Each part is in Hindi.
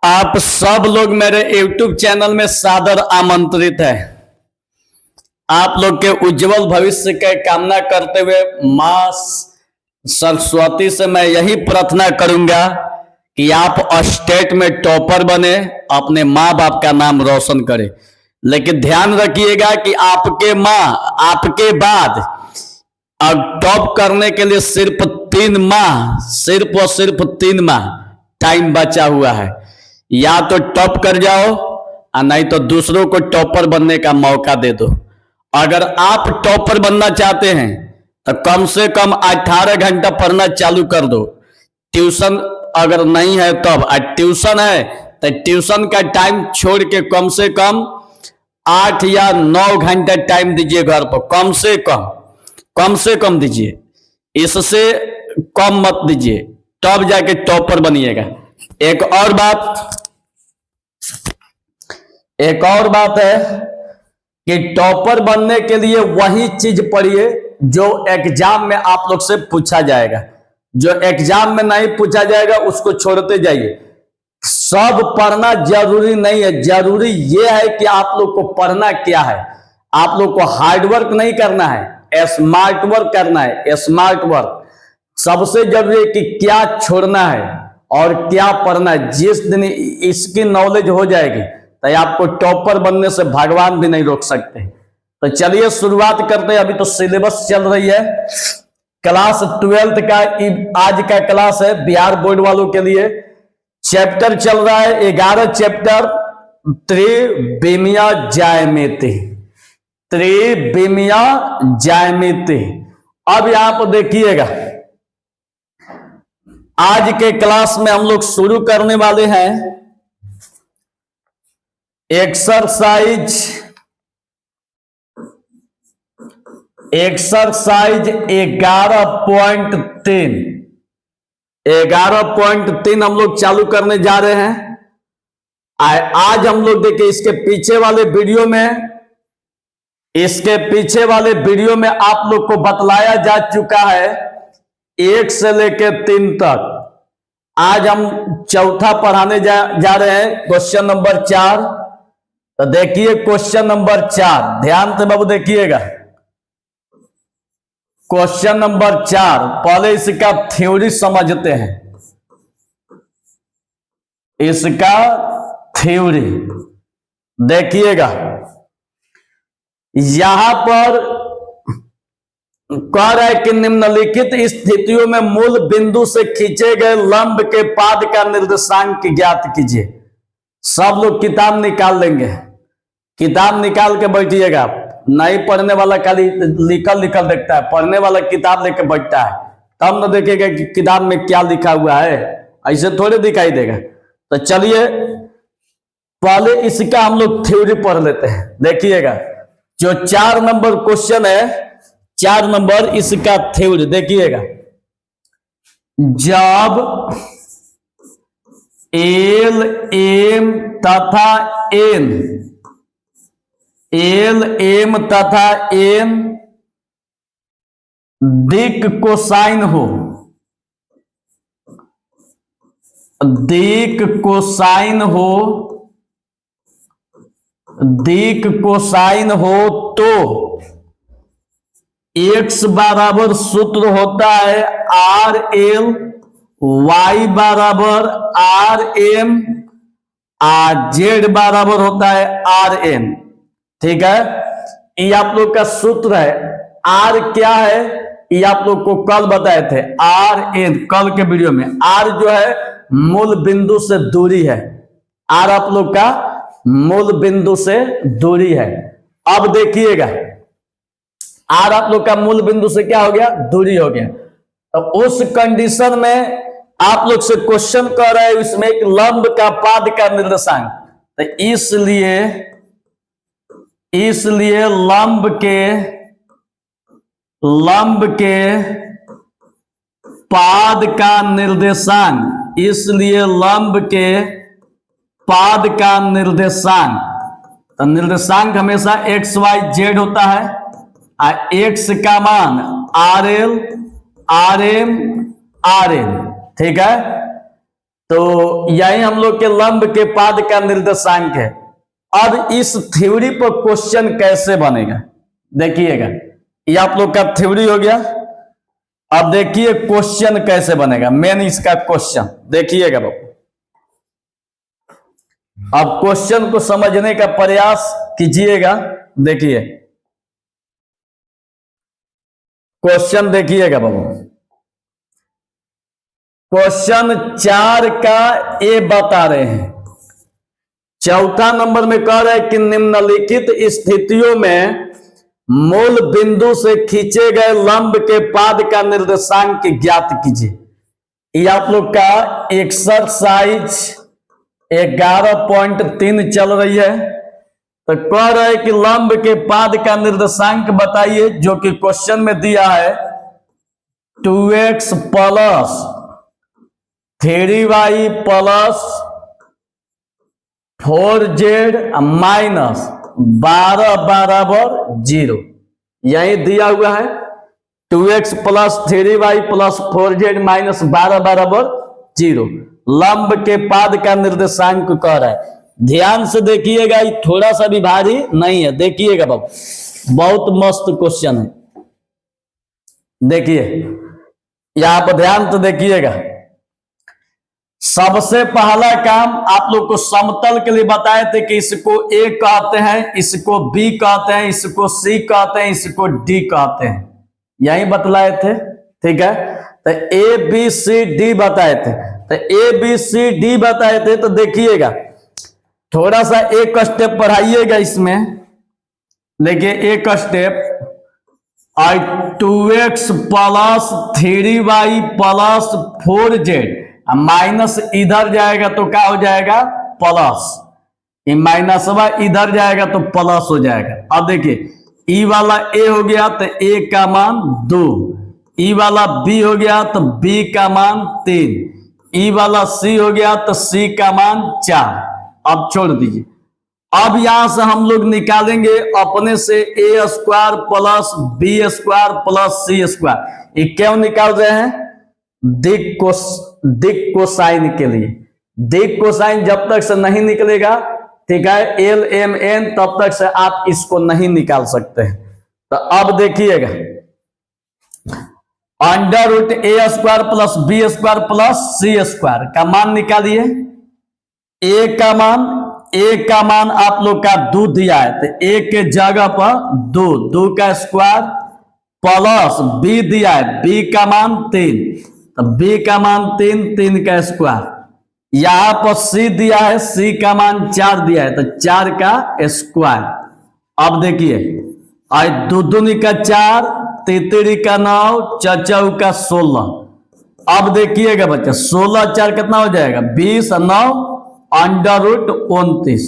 आप सब लोग मेरे YouTube चैनल में सादर आमंत्रित है। आप लोग के उज्जवल भविष्य के कामना करते हुए मां सरस्वती से मैं यही प्रार्थना करूंगा कि आप स्टेट में टॉपर बने, अपने माँ बाप का नाम रोशन करें। लेकिन ध्यान रखिएगा कि आपके माँ आपके बाद अब टॉप करने के लिए सिर्फ 3 माह, सिर्फ और सिर्फ 3 माह टाइम बचा हुआ है। या तो टॉप कर जाओ और नहीं तो दूसरों को टॉपर बनने का मौका दे दो। अगर आप टॉपर बनना चाहते हैं तो कम से कम 18 घंटा पढ़ना चालू कर दो। ट्यूशन अगर नहीं है तब, ट्यूशन है तो ट्यूशन का टाइम छोड़ के कम से कम 8 या 9 घंटा टाइम दीजिए घर पर। कम से कम दीजिए, इससे कम मत दीजिए, तब जाके टॉपर बनिएगा। एक और बात है कि टॉपर बनने के लिए वही चीज पढ़िए जो एग्जाम में आप लोग से पूछा जाएगा। जो एग्जाम में नहीं पूछा जाएगा उसको छोड़ते जाइए। सब पढ़ना जरूरी नहीं है, जरूरी यह है कि आप लोग को पढ़ना क्या है। आप लोग को हार्डवर्क नहीं करना है, स्मार्ट वर्क करना है। स्मार्ट वर्क सबसे जरूरी है कि क्या छोड़ना है और क्या पढ़ना है। जिस दिन इसकी नॉलेज हो जाएगी तो आपको टॉपर बनने से भगवान भी नहीं रोक सकते। तो चलिए शुरुआत करते हैं। अभी तो सिलेबस चल रही है, क्लास 12th का आज का क्लास है बिहार बोर्ड वालों के लिए। चैप्टर चल रहा है 11 चैप्टर, त्रिविमीय ज्यामिति। अब यहां पर देखिएगा, आज के क्लास में हम लोग शुरू करने वाले हैं एक्सरसाइज 11.3। 11.3 हम लोग चालू करने जा रहे हैं। आज हम लोग देखिए इसके पीछे वाले वीडियो में आप लोग को बतलाया जा चुका है 1 से लेकर 3 तक। आज हम चौथा पढ़ाने जा रहे हैं, क्वेश्चन नंबर 4। तो देखिए क्वेश्चन नंबर 4, ध्यान से बाबू देखिएगा। क्वेश्चन नंबर 4, पहले इसका थ्योरी समझते हैं। इसका थ्योरी देखिएगा, यहां पर कह रहा है कि निम्नलिखित स्थितियों में मूल बिंदु से खींचे गए लंब के पाद का निर्देशांक ज्ञात कीजिए। सब लोग किताब निकाल लेंगे, किताब निकाल के बैठिएगा। नहीं पढ़ने वाला खाली लिखल देखता है, पढ़ने वाला किताब लेके बैठता है, तब न देखेगा कि किताब में क्या लिखा हुआ है। ऐसे थोड़े दिखाई देगा। तो चलिए पहले इसका हम लोग थ्योरी पढ़ लेते हैं। देखिएगा जो 4 नंबर क्वेश्चन है, 4 नंबर इसका थ्योरी देखिएगा। जब एल एम तथा एन दिक कोसाइन हो तो x बराबर सूत्र होता है आर एल, y बराबर आर एम, z बराबर होता है आर एन। ठीक है, ये आप लोग का सूत्र है। आर क्या है ये आप लोग को कल बताए थे, आर एन, कल के वीडियो में। आर जो है मूल बिंदु से दूरी है, आर आप लोग का मूल बिंदु से दूरी है। अब देखिएगा आर आप लोग का मूल बिंदु से क्या हो गया, दूरी हो गया। तो उस कंडीशन में आप लोग से क्वेश्चन कर रहा है इसमें एक लंब का पाद का निर्देशांक। तो इसलिए लंब के पाद का निर्देशांक, तो निर्देशांक हमेशा x y z होता है। x का मान R L, R M, R N. ठीक है, तो यही हम लोग के लंब के पाद का निर्देशांक है। अब इस थ्योरी पर क्वेश्चन कैसे बनेगा देखिएगा, ये आप लोग का थ्योरी हो गया। अब देखिए क्वेश्चन कैसे बनेगा, मेन इसका क्वेश्चन देखिएगा बाबू। अब क्वेश्चन को समझने का प्रयास कीजिएगा। देखिए क्वेश्चन देखिएगा बाबू, क्वेश्चन 4 का ए बता रहे हैं। चौथा नंबर में कह रहे हैं कि निम्नलिखित स्थितियों में मूल बिंदु से खींचे गए लंब के पाद का निर्देशांक ज्ञात कीजिए। ये आप लोग का एक्सरसाइज 11.3 चल रही है। तो कह रहे हैं कि लंब के पाद का निर्देशांक बताइए, जो कि क्वेश्चन में दिया है 2x plus 3y plus 4z minus 12 बराबर 0। यही दिया हुआ है 2x plus 3y plus 4z minus 12 बराबर 0। लंब के पाद का निर्देशांक कह रहा है। ध्यान से देखिएगा, ये थोड़ा सा भी भारी नहीं है। देखिएगा बाबू, बहुत मस्त क्वेश्चन है। देखिए यहां पर ध्यान तो देखिएगा। सबसे पहला काम आप लोग को समतल के लिए बताए थे कि इसको ए कहते हैं, इसको बी कहते हैं, इसको सी कहते हैं, इसको डी कहते हैं। यही बतलाए थे, ठीक है। तो ए बी सी डी बताए थे। तो ए बी सी डी बताए थे। तो देखिएगा थोड़ा सा एक स्टेप पढ़ाइएगा इसमें। देखिए एक step, 2x plus 3y plus 4z minus इधर जाएगा तो क्या हो जाएगा प्लस, ये माइनस इधर जाएगा तो प्लस हो जाएगा। अब देखिए ई वाला ए हो गया तो ए का मान 2, ई वाला बी हो गया तो बी का मान 3, ई वाला सी हो गया तो सी का मान 4। अब छोड़ दीजिए। अब यहां से हम लोग निकालेंगे अपने से A square plus B square plus C square. ये क्यों निकाल रहे हैं? दिक कोसाइन के लिए। दिक कोसाइन जब तक से नहीं निकलेगा, ठीक है, एल एम एन, तब तक से आप इसको नहीं निकाल सकते हैं। तो अब देखिएगा under root A square plus B square plus C square का मान निकालिए। ए का मान आप लोग का 2 दिया है, तो ए के जगह पर 2 का स्क्वायर प्लस बी दिया है, बी का मान 3, तो बी का मान 3 का स्क्वायर। यहां पर सी दिया है, सी का मान 4 दिया है, तो 4 का स्क्वायर। अब देखिए 2 दूनी का 4, 3 का 9, 4 का 16। अब देखिएगा बच्चा 16 4 कितना हो जाएगा 20 और 9 अंडर रूट 29।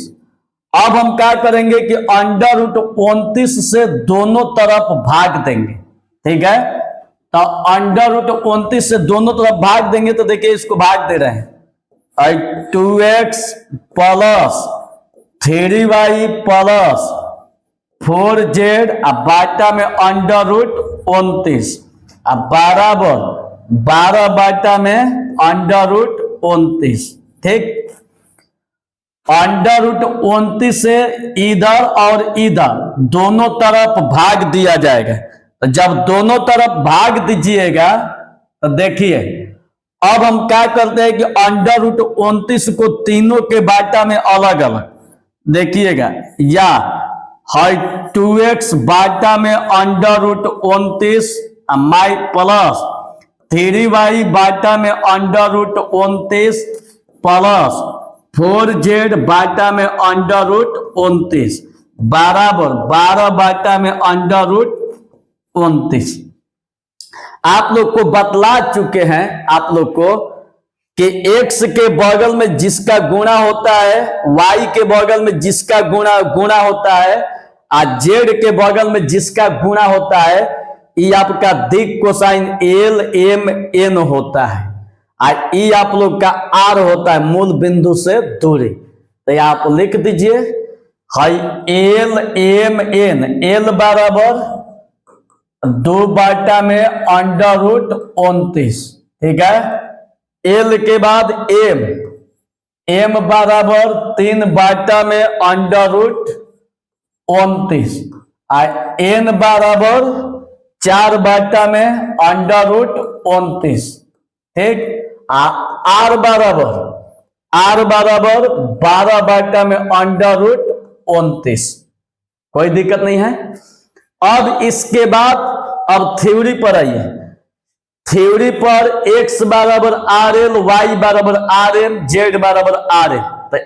अब हम क्या करेंगे कि अंडर रूट 29 से दोनों तरफ भाग देंगे, ठीक है। तो अंडर रूट 29 से दोनों तरफ भाग देंगे तो देखिए इसको भाग दे रहे हैं 2x plus 3y plus 4z बाटा में अंडर रूट 29 बराबर 12 बाटा में अंडर रूट 29, ठीक। अंडर रूट 29 से इधर और इधर दोनों तरफ भाग दिया जाएगा। तो जब दोनों तरफ भाग दीजिएगा तो देखिए अब हम क्या करते हैं कि अंडर रूट 29 को तीनों के बाटा में अलग अलग देखिएगा, या 2x बाटा में अंडर रूट 29 माई प्लस 3y बाटा में अंडर रूट 29 प्लस 4z बाटा में अंडर रूट 29 बराबर 12 बाटा में अंडर रूट 29। आप लोग को बतला चुके हैं आप लोग को कि x के बगल में जिसका गुणा होता है, y के बगल में जिसका गुणा होता है और z के बगल में जिसका गुणा होता है, ये आपका दिक कोसाइन एल एम एन होता है। और ई आप लोग का आर होता है मूल बिंदु से दूरी। तो आप लिख दीजिए एल एम एन, एल बराबर 2 बाटा में अंडर रूट 29, ठीक है। एल के बाद एम, एम बराबर 3 में अंडर रूट 29, एन बराबर 4 में अंडर रूट 29, ठीक। आर बराबर 12 में अंडर रूट 29, कोई दिक्कत नहीं है। अब इसके बाद अब थ्योरी पर आइए। थ्योरी पर x बराबर आर एल, वाई बराबर आर एम, जेड बराबर आर एल, तो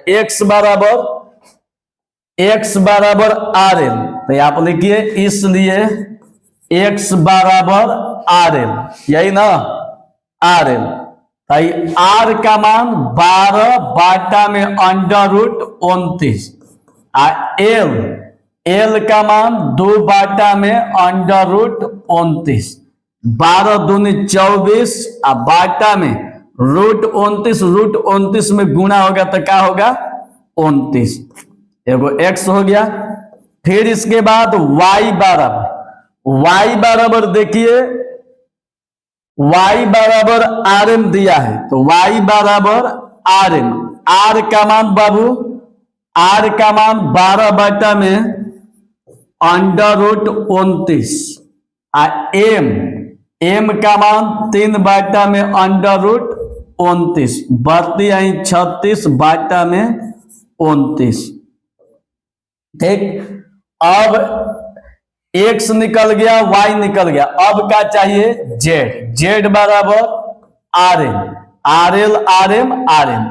x बराबर आर एल, तो आप लिखिए इसलिए x बराबर आर एल, यही ना आर एल, आर का मान 12 में अंडर रूट 29, एल का मान 2 में अंडर रूट 29, 12 दूनी 24, बाटा में रूट 29 में गुणा होगा तो क्या होगा 29, एगो x हो गया। फिर इसके बाद y बराबर देखिए y बराबर आर एम दिया है, तो y बराबर आर एम, आर का मान बाबू, आर का मान 12 में अंडर रूट 29, एम का मान 3 में अंडर रूट 29, बढ़ती आई 36 में 29, ठीक। अब x निकल गया, y निकल गया, अब क्या चाहिए जेड बराबर R M, R L R M R M,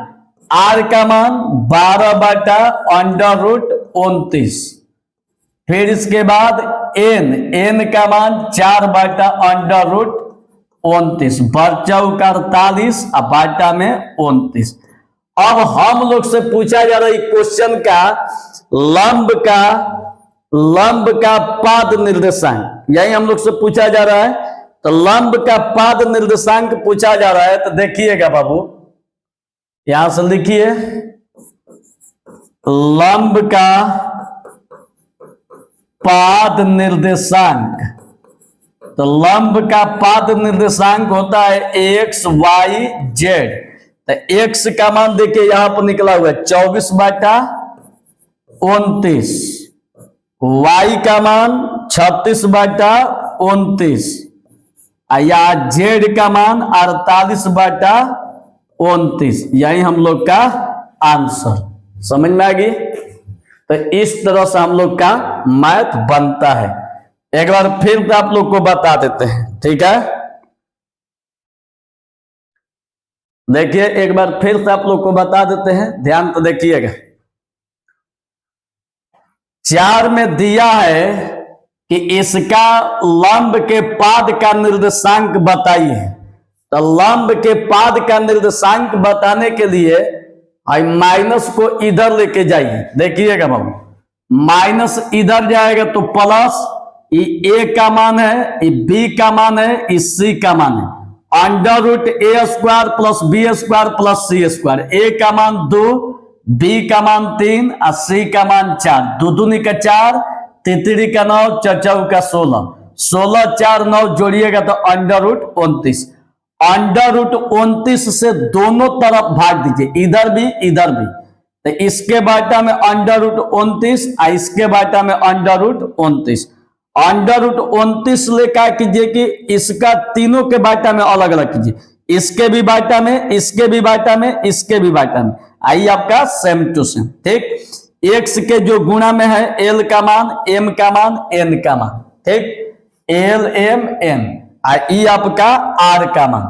R का मान 12 अंडर रूट 29, फिर इसके बाद एन का मान 4 अंडर रूट 29, बचौक 48 बाटा में 29। अब हम लोग से पूछा जा रहा है क्वेश्चन का लंब का पाद निर्देशांक, यही हम लोग से पूछा जा रहा है। तो लंब का पाद निर्देशांक पूछा जा रहा है, तो देखिएगा बाबू यहां से लिखिए लंब का पाद निर्देशांक, तो लंब का पाद निर्देशांक होता है एक्स वाई जेड, तो एक्स का मान देखिए यहां पर निकला हुआ है 24/29, वाई का मान 36/29, या जेड का मान 48/29, यही हम लोग का आंसर। समझ में आ गई? तो इस तरह से हम लोग का मैथ बनता है। एक बार फिर तो आप लोग को बता देते हैं, ठीक है। देखिए एक बार फिर से आप लोग को बता देते हैं, ध्यान तो देखिएगा। 4 में दिया है कि इसका लंब के पाद का निर्देशांक बताइए। तो लंब के पाद का निर्देशांक बताने के लिए माइनस को इधर लेके जाइए। देखिएगा बाबू, माइनस इधर जाएगा तो प्लस, ए का मान है, बी का मान है, सी का मान है, under root A square plus B square plus C square, A का मान 2, बी का मान 3 और सी का मान 4, 2 दूनी का 4, 3 का 9, 4 का 16, 16 4 9 जोड़िएगा तो अंडर रूट 29। अंडर रूट 29 से दोनों तरफ भाग दीजिए, इधर भी इधर भी, तो इसके बाटा में अंडर रूट 29 और इसके बाटा में अंडर रूट 29। अंडर रूट 29 ले क्या कीजिए कि इसका तीनों के बाटा में अलग अलग कीजिए, इसके भी बाटा में, इसके भी बाटा में, इसके भी बाटा में, आइए आपका सेम टू सेम, ठीक। एक्स के जो गुणा में है एल का मान, एम का मान, एन का मान, ठीक, एल एम एन, ई आपका आर का मान।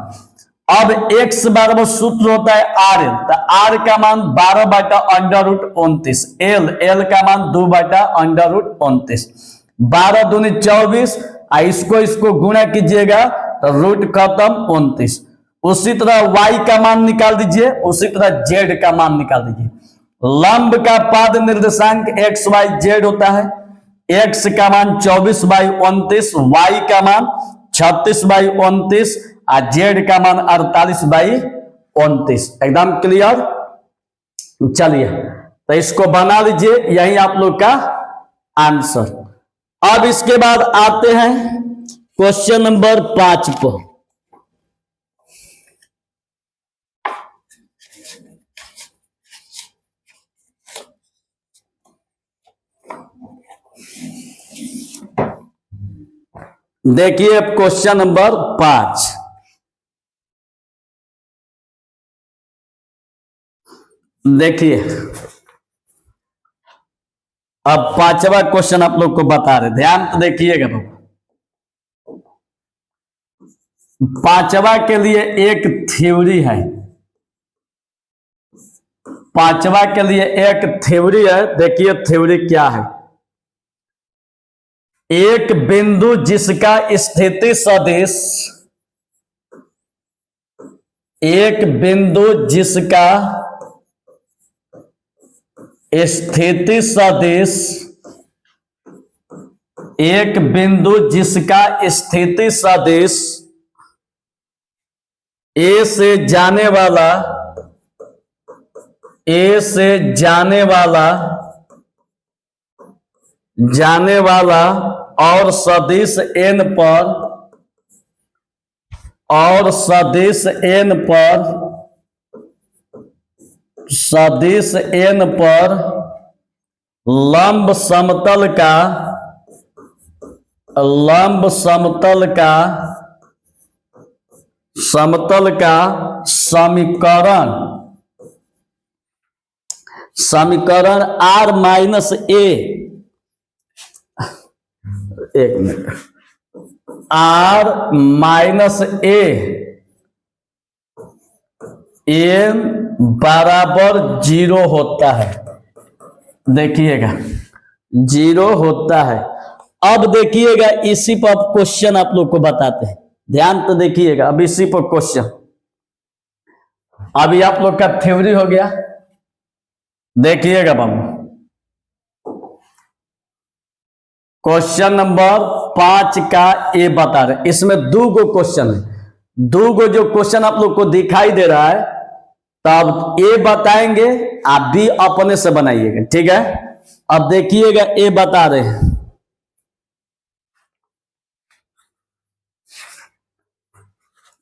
अब एक्स बराबर सूत्र होता है आर एल, तो आर का मान 12 अंडर रूट 29, एल का मान 2 अंडर रूट 29, 12 दूनी 24, इसको गुणा कीजिएगा तो रूट खत्म 29। उसी तरह y का मान निकाल दीजिए, उसी तरह z का मान निकाल दीजिए। लंब का पाद निर्देशांक एक्स वाई जेड होता है, x का मान 24/29, y का मान 36/29 और z का मान 48/29। एकदम क्लियर? चलिए तो इसको बना लीजिए, यही आप लोग का आंसर। अब इसके बाद आते हैं क्वेश्चन नंबर 5 पर। देखिए क्वेश्चन नंबर 5। देखिए अब पांचवा क्वेश्चन आप लोग को बता रहे, ध्यान तो देखिएगा बाबू। पांचवा के लिए एक थ्योरी है, पांचवा के लिए एक थ्योरी है। देखिए थ्योरी क्या है। एक बिंदु जिसका स्थिति सदिश, एक बिंदु जिसका स्थिति सदिश, एक बिंदु जिसका स्थिति सदिश ए से जाने वाला, ए से जाने वाला और सदिश n पर, और सदिश n पर, सदिश n पर लंब समतल का, लंब समतल का, समतल का समीकरण, समीकरण r माइनस ए, एक मिनट, r माइनस ए n बराबर 0 होता है। देखिएगा 0 होता है। अब देखिएगा इसी पर क्वेश्चन आप लोग को बताते हैं, ध्यान तो देखिएगा। अब इसी पर क्वेश्चन, अभी आप लोग का थ्योरी हो गया। देखिएगा बाबू क्वेश्चन नंबर 5 का ए बता रहे, इसमें 2 गो क्वेश्चन है, 2 गो जो क्वेश्चन आप लोग को दिखाई दे रहा है, तब ए बताएंगे, आप भी अपने से बनाइएगा, ठीक है। अब देखिएगा ए बता रहे हैं।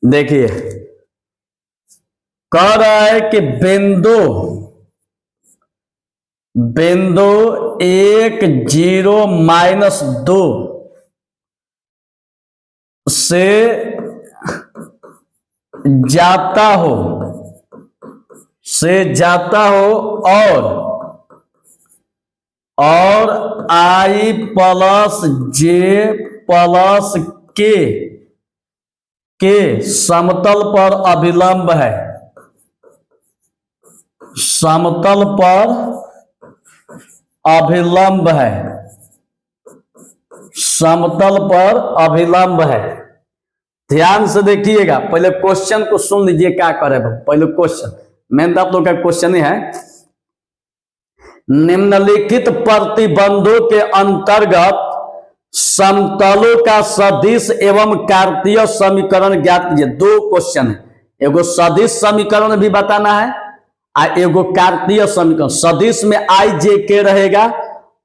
देखिए कह रहा है कि बिंदु, बिंदु 1 0 माइनस 2 से जाता हो, से जाता हो और i प्लस जे प्लस के समतल पर अभिलंब है, समतल पर अभिलंब है, समतल पर अभिलंब है। ध्यान से देखिएगा, पहले क्वेश्चन को सुन लीजिए क्या करे। पहले क्वेश्चन मेन तो आप लोग का क्वेश्चन ही है। निम्नलिखित प्रतिबंधों के अंतर्गत समतलों का सदिश एवं कार्तीय समीकरण ज्ञात कीजिए। 2 क्वेश्चन है, एगो सदिश समीकरण भी बताना है और एगो कार्तीय समीकरण। सदिश में आई जे के रहेगा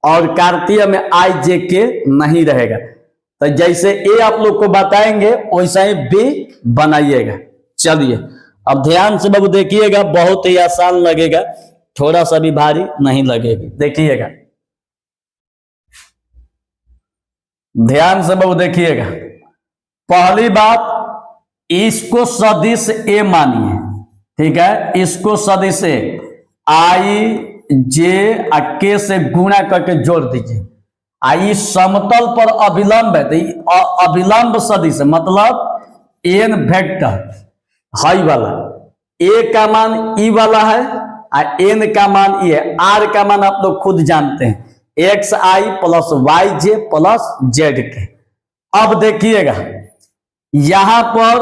और कार्तीय में आई जे के नहीं रहेगा। तो जैसे ए आप लोग को बताएंगे वैसा ही बी बनाइएगा। चलिए अब ध्यान से बाबू देखिएगा, बहुत ही आसान लगेगा, थोड़ा सा भी भारी नहीं लगेगी। देखिएगा ध्यान से बाबू देखिएगा। पहली बात, इसको सदिश ए मानिए, ठीक है। इसको सदिश ए आई जे के से गुणा करके जोड़ दीजिए। आई समतल पर अभिलंब है, तो अभिलंब सदिश मतलब एन वेक्टर हाई वाला, ए का मान ई वाला है और एन का मान ई है। आर का मान आप लोग खुद जानते हैं, एक्स आई प्लस वाई जे प्लस जेड के। अब देखिएगा यहां पर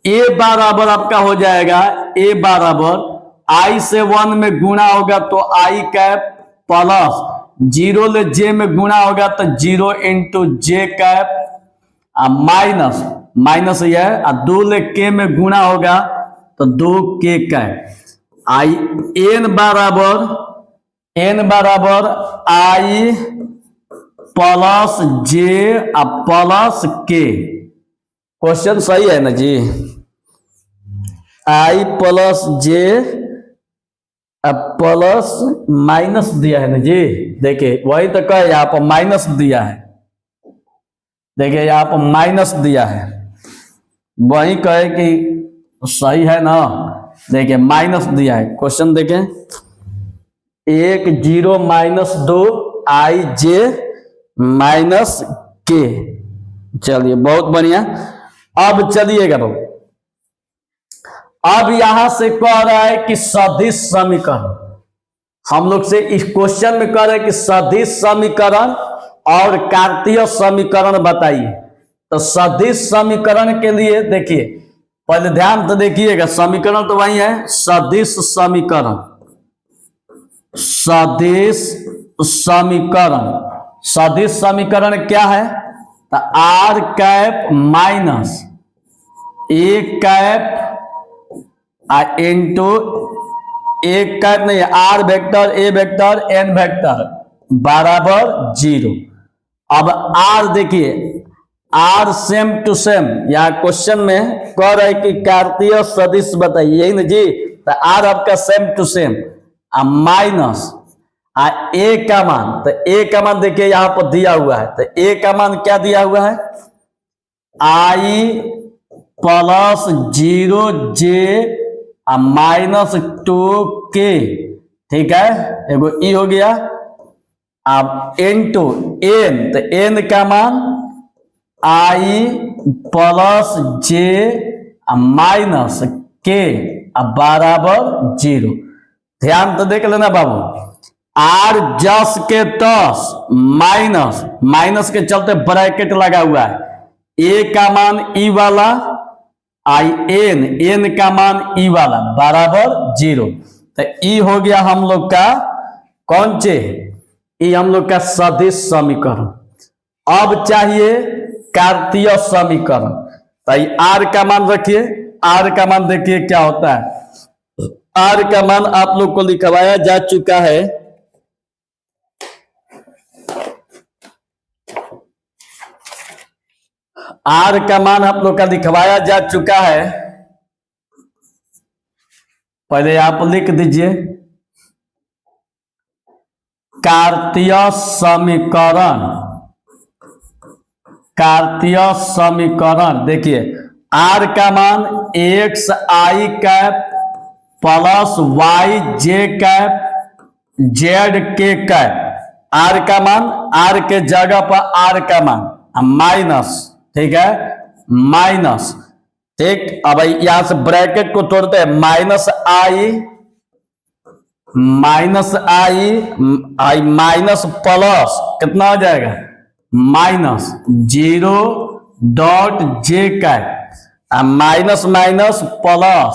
ए बराबर आपका हो जाएगा, ए बराबर आई से 1 में गुणा होगा तो आई कैप प्लस 0 ले जे में गुणा होगा तो 0 इंटू जे कैप माइनस माइनस ये है, और 2 ले के में गुणा होगा तो 2 के कैप। आई एन बराबर आई प्लस जे प्लस के। क्वेश्चन सही है ना जी? आई प्लस जे प्लस माइनस दिया है ना जी। देखिए वही तो कहे यहाँ पर माइनस दिया है। देखिए यहाँ पर माइनस दिया है, वही कहे कि सही है ना। देखिए माइनस दिया है, क्वेश्चन देखें 1 0 माइनस 2 आई जे माइनस के। चलिए बहुत बढ़िया। अब चलिएगा तो अब यहां से कह रहा है कि सदिश समीकरण, हम लोग से इस क्वेश्चन में कह रहे हैं कि सदिश समीकरण और कार्तीय समीकरण बताइए। तो सदिश समीकरण के लिए देखिए पहले ध्यान तो देखिएगा, समीकरण तो वही है, सदिश समीकरण। सदिश समीकरण, सदिश समीकरण क्या है? तो R cap minus A cap into A cap नहीं, R vector A vector N vector बराबर 0। अब आर देखिए, आर सेम टू सेम, यहाँ क्वेश्चन में कह रहे कि कार्तीय सदिश बताइए, यही ना जी। तो आर आपका सेम टू सेम, माइनस ए का मान, तो ए का मान देखिए यहाँ पर दिया हुआ है। तो ए का मान क्या दिया हुआ है? आई प्लस 0 जे माइनस 2 के, ठीक है, एगो ई हो गया। अब इंटू एन, तो एन का मान आई प्लस जे माइनस के बराबर 0। ध्यान तो देख लेना बाबू, आर जस के तस माइनस, माइनस के चलते ब्रैकेट लगा हुआ है, ए का मान ई वाला आई एन, एन का मान ई वाला बराबर 0। तो ई हो गया हम लोग का कौन चे, ई हम लोग का सदिश समीकरण। अब चाहिए कार्तीय समीकरण। तो आर का मान रखिए, आर का मान देखिए क्या होता है। आर का मान आप लोग को लिखवाया जा चुका है, आर का मान आप लोग का लिखवाया जा चुका है। पहले आप लिख दीजिए कार्तीय समीकरण। कार्तीय समीकरण देखिए, आर का मान एक्स आई कैप प्लस वाई जे कैप जेड के कैप। आर का मान, आर के जगह पर आर का मान माइनस, ठीक है, माइनस, ठीक। अब यहां से ब्रैकेट को तोड़ते हैं, माइनस आई आई माइनस प्लस कितना हो जाएगा minus 0 dot J cap minus minus plus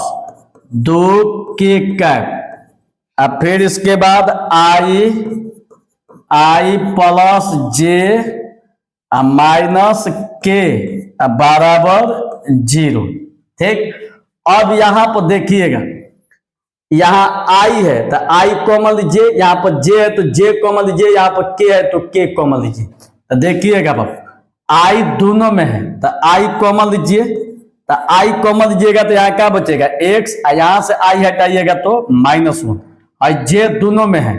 2 के कैप। अब फिर इसके बाद आई प्लस जे माइनस के बराबर 0, ठीक। अब यहां पर देखिएगा, यहां आई है तो आई कॉमन लीजिए, यहां पर जे है तो जे कॉमन लीजिए, यहां पर के है तो के कॉमन लीजिए। तो देखिएगा बाबू, आई दोनों में है तो आई कॉमन लीजिए, तो आई कॉमन लीजिएगा तो यहाँ क्या बचेगा एक्स, यहां से आई हटाइएगा तो -1। और जे दोनों में है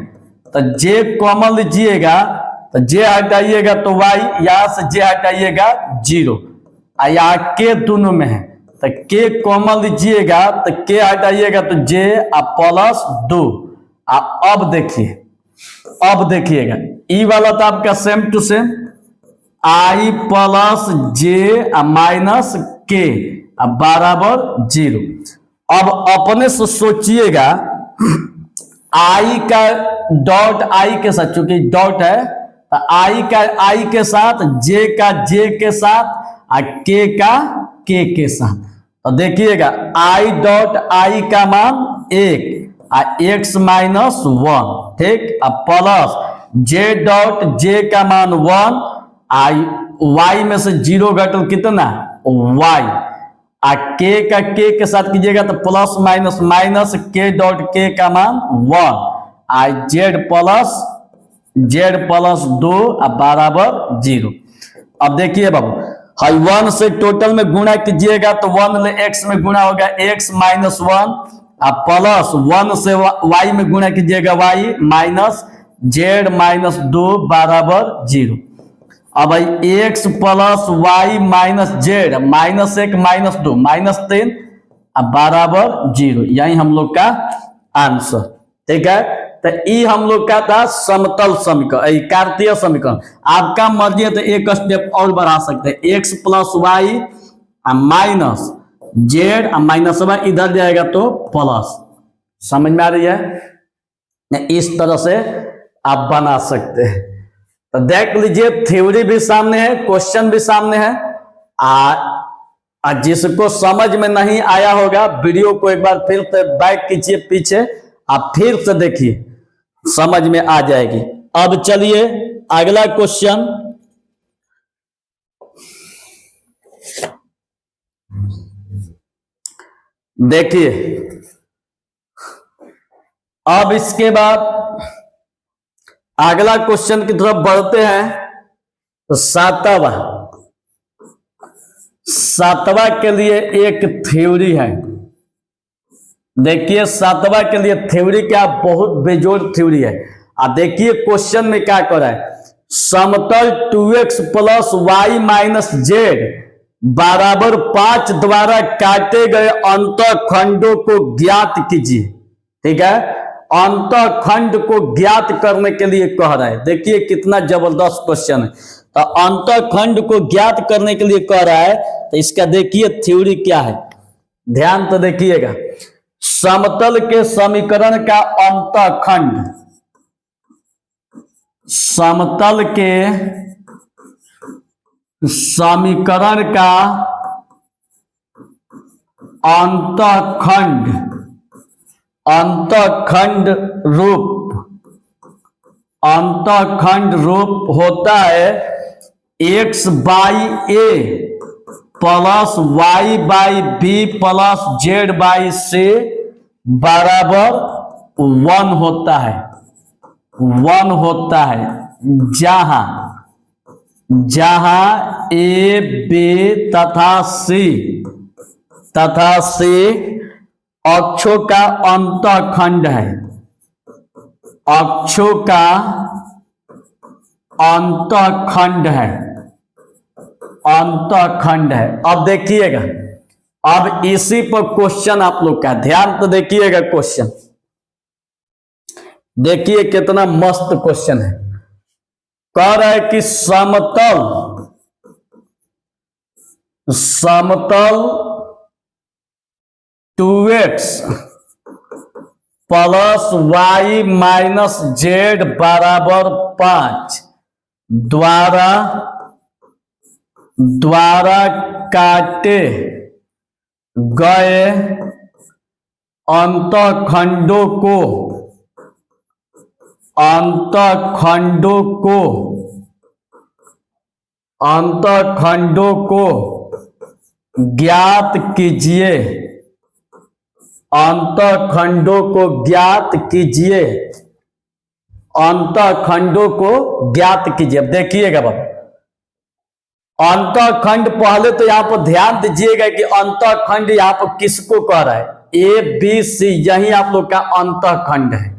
तो जे कॉमन लीजिएगा, तो जे हटाइएगा तो वाई, यहां से जे हटाइएगा 0। यहाँ के दोनों में है तो के कॉमन लीजिएगा, तो के हटाइएगा तो जे प्लस 2। अब देखिए, अब देखिएगा ई वाला तो आपका same to same, I plus J minus K बराबर 0। अब अपने से सोचिएगा, आई का डॉट आई के साथ, चूंकि डॉट है तो आई का आई के साथ, जे का जे के साथ और के का के साथ। तो देखिएगा आई डॉट आई का मान 1 और एक्स माइनस 1, ठीक। अब प्लस जे डॉट जे का मान 1, आई वाई में से 0 घटल कितना वाई, आ के साथ कीजिएगा तो प्लस माइनस माइनस के डॉट के का मान 1, आई जेड प्लस 2 बराबर 0। अब देखिए बाबू, हाई 1 से टोटल में गुणा कीजिएगा तो 1 एक्स में गुणा होगा एक्स माइनस 1, प्लस 1 से वाई में गुणा कीजिएगा वाई माइनस जेड माइनस 2 बराबर 0। अब भाई X plus Y minus Z, -1 -2 -3 अब बराबर 0, यही हम लोग का आंसर। ठीक है, तो ये हम लोग का था समतल समीकरण, कार्तीय समीकरण। आपका मर्जी है तो एक स्टेप और बढ़ा सकते हैं, X plus Y minus Z minus Y इधर जाएगा तो प्लस। समझ में आ रही है? इस तरह से आप बना सकते हैं। तो देख लीजिए, थ्योरी भी सामने है, क्वेश्चन भी सामने है। जिसको समझ में नहीं आया होगा, वीडियो को एक बार फिर से बैक कीजिए पीछे, आप फिर से देखिए, समझ में आ जाएगी। अब चलिए अगला क्वेश्चन देखिए। अब इसके बाद अगला क्वेश्चन की तरफ बढ़ते हैं। तो सातवां के लिए एक थ्योरी है। देखिए सातवां के लिए थ्योरी क्या, बहुत बेजोड़ थ्योरी है। देखिए क्वेश्चन में क्या कर रहा है, समतल 2x plus Y minus Z बराबर 5 द्वारा काटे गए अंतःखंडों को ज्ञात कीजिए। ठीक है, अंतःखंड को ज्ञात करने के लिए कह रहा है। देखिए कितना जबरदस्त क्वेश्चन है। तो अंतःखंड को ज्ञात करने के लिए कह रहा है, तो इसका देखिए थ्योरी क्या है, ध्यान तो देखिएगा। समतल के समीकरण का अंतःखंड, समतल के समीकरण का अंतःखंड, अंतःखंड रूप होता है x by A plus Y by B plus Z by C बराबर 1 होता है, 1 होता है। जहां ए बी तथा सी अक्षों का अंतःखंड है, अक्षों का अंतःखंड है, अंतःखंड है। अब देखिएगा, अब इसी पर क्वेश्चन आप लोग का ध्यान तो देखिएगा। क्वेश्चन देखिए कितना मस्त क्वेश्चन है। कह रहा है कि समतल 2x plus Y minus Z बराबर 5 द्वारा काटे गए अंतःखंडों को ज्ञात कीजिए, अंतःखंडों को ज्ञात कीजिए, अंतःखंडों को ज्ञात कीजिए। अब देखिएगा बाबा, अंतःखंड पहले तो यहां पर ध्यान दीजिएगा कि अंतःखंड यहां पर किसको कह रहा है, ए बी सी, यही आप लोग का अंतःखंड है।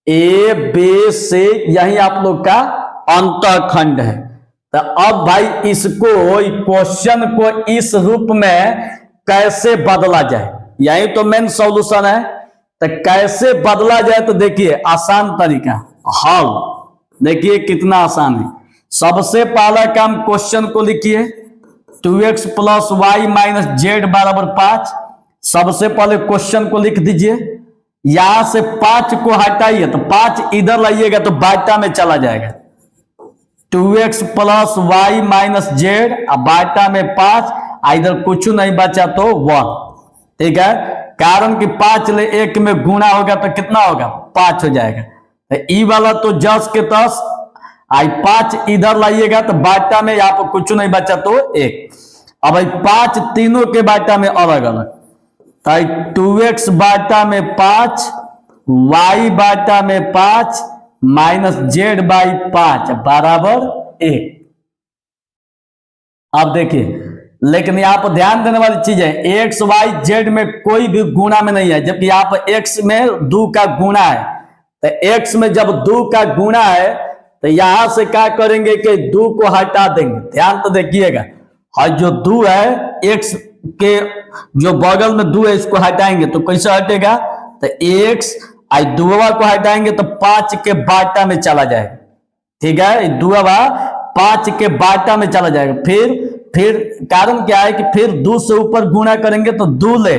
ए बी सी यही आप लोग का अंतःखंड है। तो अब भाई इसको, क्वेश्चन को इस रूप में कैसे बदला जाए, यही तो मेन सॉल्यूशन है। तो कैसे बदला जाए, तो देखिए आसान तरीका, हल देखिए कितना आसान है। सबसे पहला काम, क्वेश्चन को लिखिए 2x plus Y minus Z बराबर 5। सबसे पहले क्वेश्चन को लिख दीजिए, यहां से 5 को हटाइए तो 5 इधर लाइएगा तो बाटा में चला जाएगा। 2x plus Y minus Z, अब बाटा में 5, इधर कुछ नहीं बचा तो 1। ठीक है, कारण कि 5 ले 1 में गुणा होगा तो कितना होगा, 5 हो जाएगा। तो ई वाला तो जस के तस, 5 इधर लाइएगा तो बाटा में यहाँ पर कुछ नहीं बचा तो 1। अब 5 तीनों के बाटा में अलग अलग, तो 2x बाटा में 5, y बाटा में 5 माइनस जेड बाई 5 बराबर 1। अब देखिए, लेकिन यहाँ पर ध्यान देने वाली चीज है, एक्स वाई जेड में कोई भी गुणा में नहीं है, जबकि यहाँ पर x में 2 का गुणा है। तो x में जब 2 का गुणा है तो यहां से क्या करेंगे कि 2 को हटा देंगे। ध्यान तो देखिएगा, और जो 2 है x के जो बगल में 2 है इसको हटाएंगे तो कैसे हटेगा, तो x आई 2 को हटाएंगे तो 5 के बाटा में चला जाएगा। ठीक है, 2 5 के बाटा में चला जाएगा। फिर कारण क्या है कि फिर 2 से ऊपर गुणा करेंगे तो 2 ले,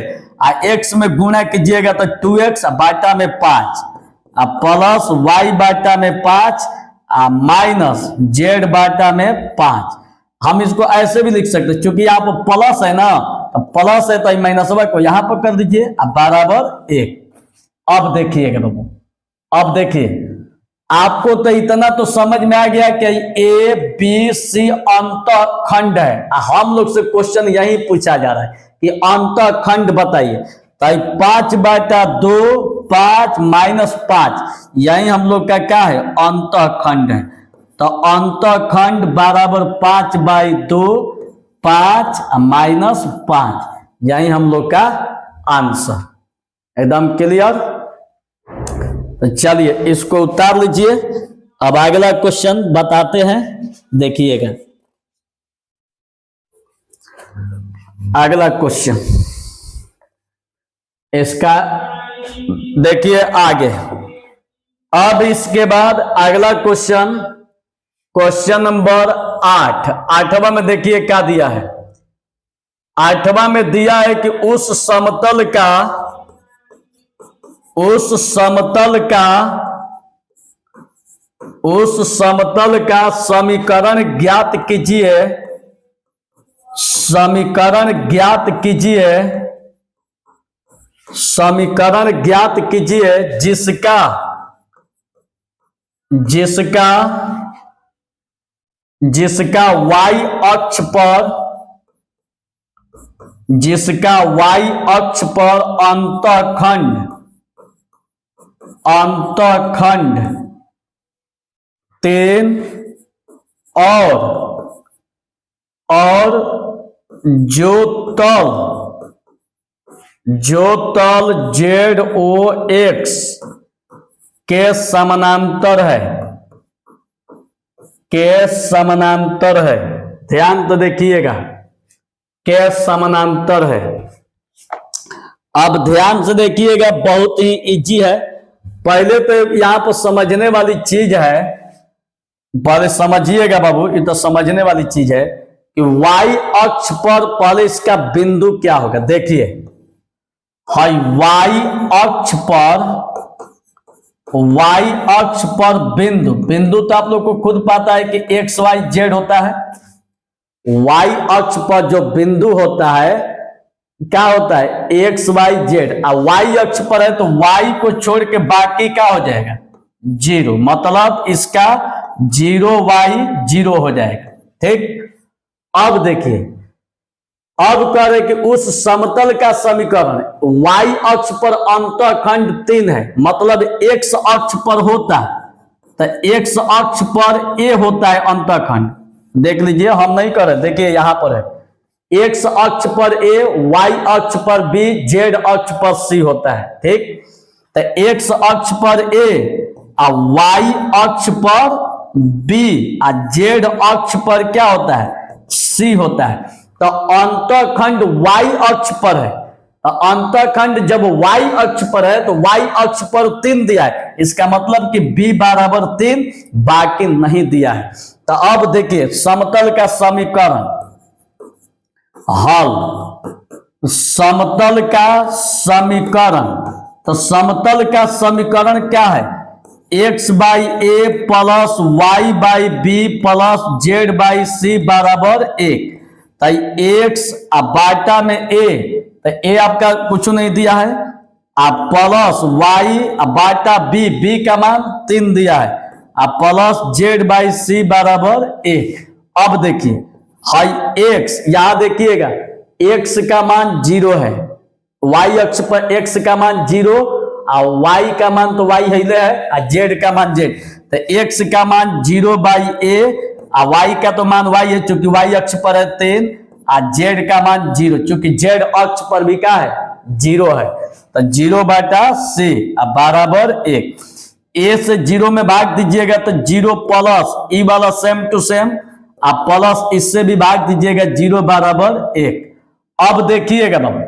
x में गुणा कीजिएगा तो 2x बाटा में 5 प्लस y बाटा में 5 माइनस z बाटा में 5। हम इसको ऐसे भी लिख सकते हैं, क्योंकि यहाँ पर प्लस है ना, तो प्लस है तो माइनस को यहाँ पर कर दीजिए बराबर 1। अब देखिएगा बाबू, अब देखिए आपको तो इतना तो समझ में आ गया कि ए बी सी अंतःखंड है। हम लोग से क्वेश्चन यही पूछा जा रहा है कि अंतःखंड बताइए। तो 5/2 5 माइनस 5 यही हम लोग का क्या है, अंतःखंड है। तो अंतःखंड बराबर 5/2 5 माइनस 5 यही हम लोग का आंसर। एकदम क्लियर। तो चलिए इसको उतार लीजिए। अब अगला क्वेश्चन बताते हैं, देखिएगा अगला क्वेश्चन इसका, देखिए आगे। अब इसके बाद अगला क्वेश्चन, क्वेश्चन नंबर 8। 8वां में देखिए क्या दिया है। 8वां में दिया है कि उस समतल का समीकरण ज्ञात कीजिए, समीकरण ज्ञात कीजिए जिसका y अक्ष पर अंतःखंड 3 और जो तल ZOX के समानांतर है, ध्यान तो देखिएगा, के समानांतर है। अब ध्यान से देखिएगा, बहुत ही इजी है। पहले तो यहां पर समझने वाली चीज है, पहले समझिएगा बाबू, ये तो समझने वाली चीज है कि y अक्ष पर पहले इसका बिंदु क्या होगा। देखिए हाई y अक्ष पर बिंदु तो आप लोग को खुद पता है कि x y z होता है। y अक्ष पर जो बिंदु होता है क्या होता है, x y z। y अक्ष पर है तो y को छोड़ के बाकी क्या हो जाएगा, 0, मतलब इसका 0y 0 हो जाएगा। ठीक, अब देखिए, अब कह रहे कि उस समतल का समीकरण y अक्ष पर अंतःखंड 3 है, मतलब x अक्ष पर होता है, तो x अक्ष पर a होता है अंतःखंड। देख लीजिए, हम नहीं कर रहे, देखिए यहां पर है x अक्ष पर a, y अक्ष पर b, z अक्ष पर c होता है। ठीक, तो x अक्ष पर a और y अक्ष पर b और z अक्ष पर क्या होता है, c होता है। तो अंतःखंड y अक्ष पर है, तो अंतःखंड जब y अक्ष पर है तो y अक्ष पर 3 दिया है, इसका मतलब कि b बराबर 3, बाकी नहीं दिया है। तो अब देखिए समतल का समीकरण हल, समतल का समीकरण, तो समतल का समीकरण क्या है, x by a plus y by b plus z by c बराबर 1। तो x बाटा में a, तो a आपका कुछ नहीं दिया है, आप प्लस y बाटा b, b का मान 3 दिया है, आप प्लस z बाई c बराबर 1। अब देखिए हाई x, यहां देखिएगा x का मान 0 है, y अक्ष पर x का मान 0 और y का मान तो y है और z का मान z। तो x का मान 0 बाई a और y का तो मान y है, चूंकि y अक्ष पर है 3, और z का मान 0, चूंकि z अक्ष पर भी क्या है, 0 है। तो 0 बटा c बराबर 1। ए से 0 में भाग दीजिएगा तो 0 प्लस ई वाला सेम टू सेम, आप प्लस इससे भी भाग दीजिएगा 0 बराबर 1। अब देखिएगा बाबू,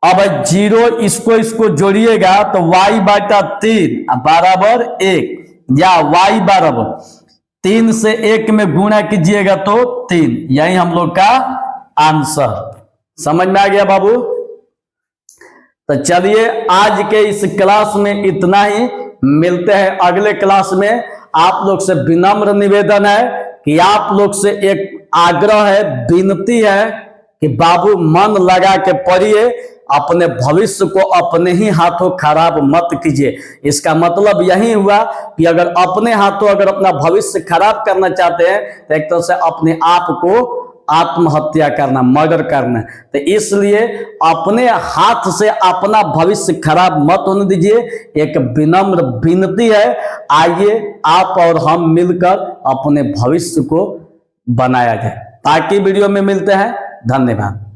अब 0 इसको जोड़िएगा तो y बटा 3 बराबर 1, या y बराबर 3 से 1 में गुणा कीजिएगा तो 3। यही हम लोग का आंसर। समझ में आ गया बाबू? तो चलिए आज के इस क्लास में इतना ही, मिलते हैं अगले क्लास में। आप लोग से विनम्र निवेदन है कि आप लोग से एक आग्रह है, विनती है कि बाबू मन लगा के पढ़िए, अपने भविष्य को अपने ही हाथों खराब मत कीजिए। इसका मतलब यही हुआ कि अगर अपने हाथों अगर अपना भविष्य खराब करना चाहते हैं तो एक तरह से अपने आप को आत्महत्या करना, मर्डर करना। तो इसलिए अपने हाथ से अपना भविष्य खराब मत होने दीजिए, एक विनम्र विनती है। आइए आप और हम मिलकर अपने भविष्य को बनाया जाए। बाकी वीडियो में मिलते हैं। धन्यवाद।